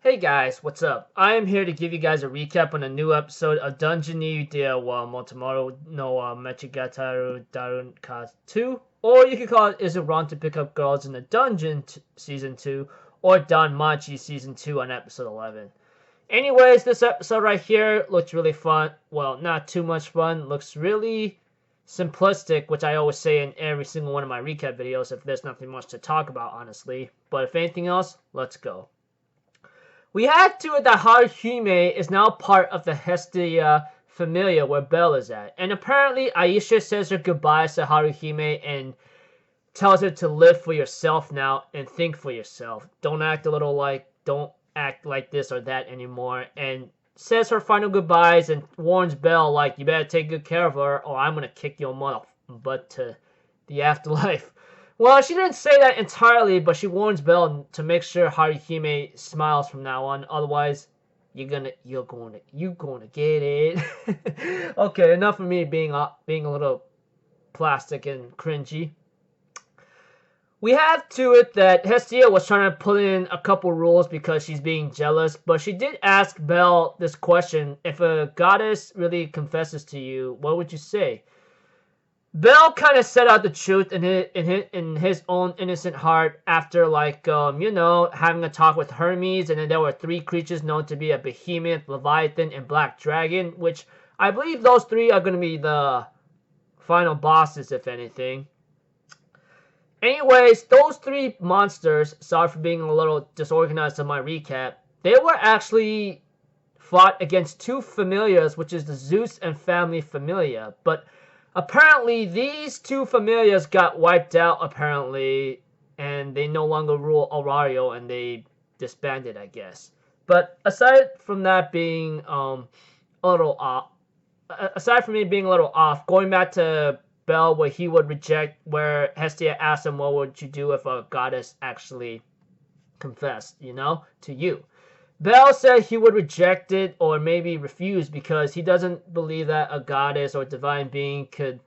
Hey guys, what's up? I am here to give you guys a recap on a new episode of Danger ni Dia wa Motomoto no Machigataru Darunka 2, or you can call it Is It Wrong to Pick Up Girls in the Dungeon Season 2, or Danmachi Season 2 on Episode 11. Anyways, this episode right here looks really fun. Well, not too much fun. Looks really simplistic, which I always say in every single one of my recap videos if there's nothing much to talk about, honestly. But if anything else, let's go. We had to that Haruhime is now part of the Hestia Familia where Belle is at. And apparently Aisha says her goodbyes to Haruhime and tells her to live for yourself now and think for yourself. Don't act like this or that anymore. And says her final goodbyes and warns Belle like, you better take good care of her or I'm gonna kick your mother butt to the afterlife. Well, she didn't say that entirely, but she warns Belle to make sure Haruhime smiles from now on. Otherwise, you're gonna get it. Okay, enough of me being a little plastic and cringy. We have to it that Hestia was trying to put in a couple rules because she's being jealous, but she did ask Belle this question: if a goddess really confesses to you, what would you say? Belle kind of set out the truth in his own innocent heart after, having a talk with Hermes, and then there were three creatures known to be a behemoth, leviathan, and black dragon, which I believe those three are going to be the final bosses, if anything. Anyways, those three monsters, sorry for being a little disorganized in my recap, they were actually fought against two familiars, which is the Zeus and family familia, but apparently, these two familiars got wiped out, apparently, and they no longer rule Orario, and they disbanded, I guess. But aside from that being a little off, going back to Belle, where Hestia asked him, what would you do if a goddess actually confessed, to you? Belle said he would reject it or maybe refuse because he doesn't believe that a goddess or divine being could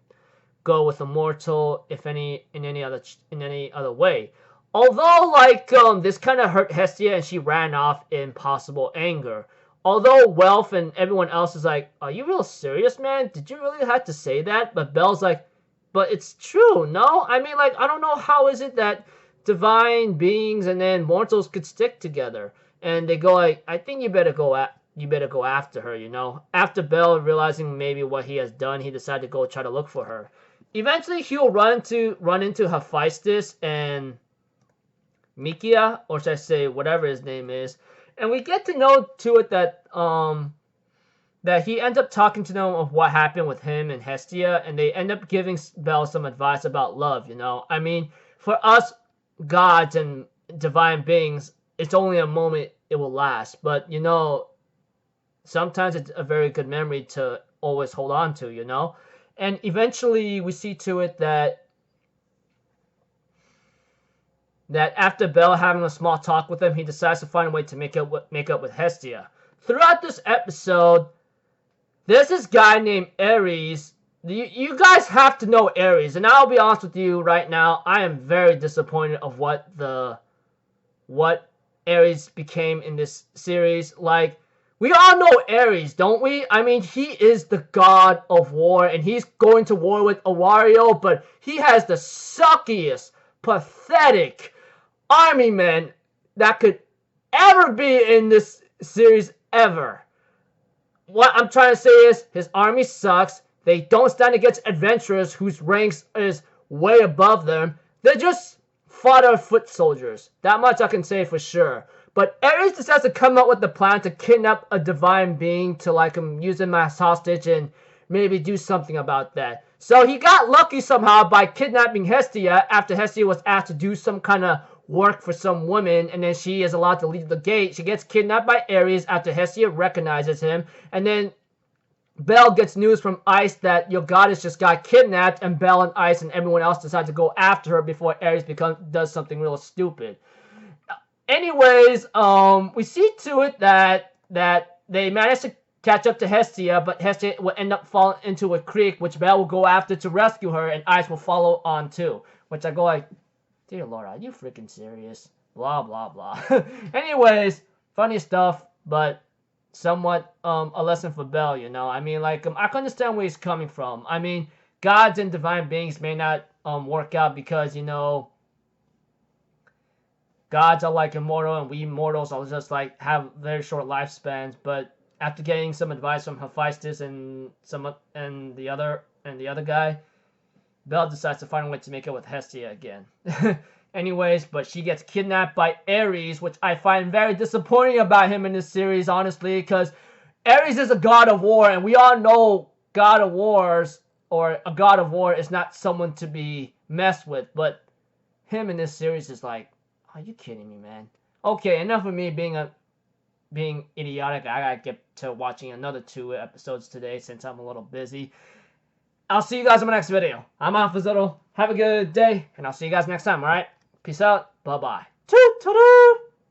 go with a mortal in any other way. Although this kind of hurt Hestia and she ran off in possible anger. Although Wealth and everyone else is like, are you real serious, man? Did you really have to say that? But Belle's like, but it's true, no? I mean, I don't know how is it that divine beings and then mortals could stick together. And they go like, I think you better go after her, After Belle realizing maybe what he has done, he decided to go try to look for her. Eventually, he'll run into Hephaestus and Mikia, or should I say whatever his name is, and we get to know to it that he ends up talking to them of what happened with him and Hestia, and they end up giving Belle some advice about love. I mean, for us gods and divine beings, it's only a moment it will last. But, sometimes it's a very good memory to always hold on to, And eventually we see to it that after Belle having a small talk with him, he decides to find a way to make up with Hestia. Throughout this episode, there's this guy named Ares. You guys have to know Ares. And I'll be honest with you right now, I am very disappointed of what Ares became in this series. We all know Ares, don't we? I mean, he is the god of war, and he's going to war with Orario, but he has the suckiest, pathetic army man that could ever be in this series ever. What I'm trying to say is, his army sucks. They don't stand against adventurers whose ranks is way above them. They're just fodder foot soldiers. That much I can say for sure. But Ares decides to come up with the plan to kidnap a divine being to use him as hostage and maybe do something about that. So he got lucky somehow by kidnapping Hestia after Hestia was asked to do some kind of work for some woman, and then she is allowed to leave the gate. She gets kidnapped by Ares after Hestia recognizes him, and then Belle gets news from Ice that your goddess just got kidnapped, and Belle and Ice and everyone else decide to go after her before Ares does something real stupid. Anyways, we see to it that they manage to catch up to Hestia, but Hestia will end up falling into a creek, which Belle will go after to rescue her, and Ice will follow on too. Which I go like, dear Lord, are you freaking serious? Blah, blah, blah. Anyways, funny stuff, but somewhat a lesson for Bell, you know. I mean, like, I can understand where he's coming from. I mean, gods and divine beings may not work out because, you know, gods are like immortal and we mortals are just like have very short lifespans. But after getting some advice from Hephaestus and the other guy, Belle decides to find a way to make it with Hestia again. Anyways, but she gets kidnapped by Ares, which I find very disappointing about him in this series, honestly, because Ares is a god of war, and we all know god of wars, or a god of war is not someone to be messed with, but him in this series is like, are you kidding me, man? Okay, enough of me being idiotic. I gotta get to watching another 2 episodes today since I'm a little busy. I'll see you guys in my next video. I'm Alpha Have a good day, and I'll see you guys next time, alright? Peace out. Bye-bye. Toot-toot-toot!